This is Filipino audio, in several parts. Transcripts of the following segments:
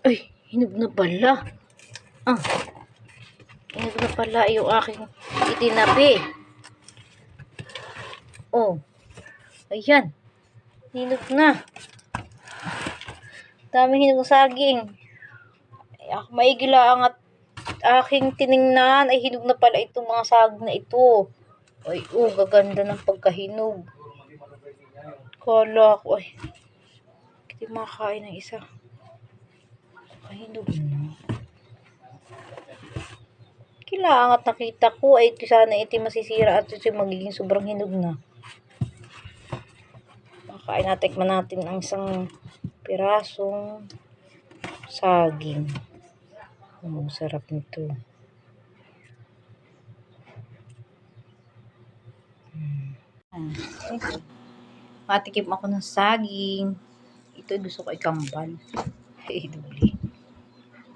Ay, hinog na pala. Ah, hinog na pala yung aking itinabi. Oh, ayan. Hinog na. Daming hinog na saging. Maigilaang at aking tiningnan ay hinog na pala itong mga saging na ito. Ay, gaganda ng pagkahinog. Kala ko, ay, hindi makakain ng isa. Kahinog na. Kailangan at nakita ko ay sana ito masisira at ito magiging sobrang hinog na. Makain natin, tikman natin ang isang pirasong saging. Sarap nito. Matikim ako ng saging. Ito gusto ko ikambal. Duli.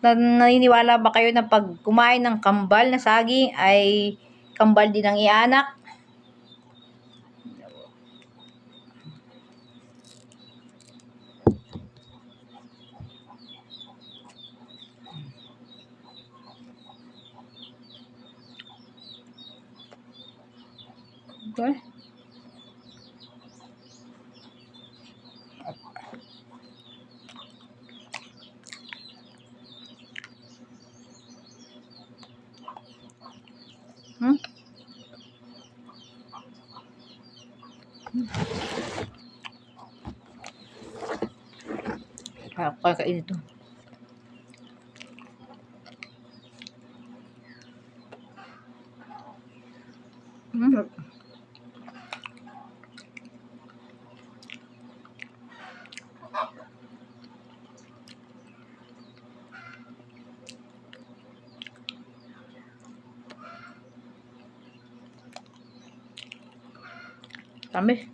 Naniniwala ba kayo na pag kumain ng kambal na saging ay kambal din ang ianak? Okay. Kakain ito. Tamis.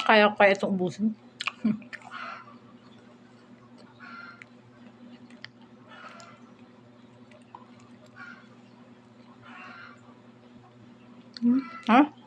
Kaya itong ubusin. Ha?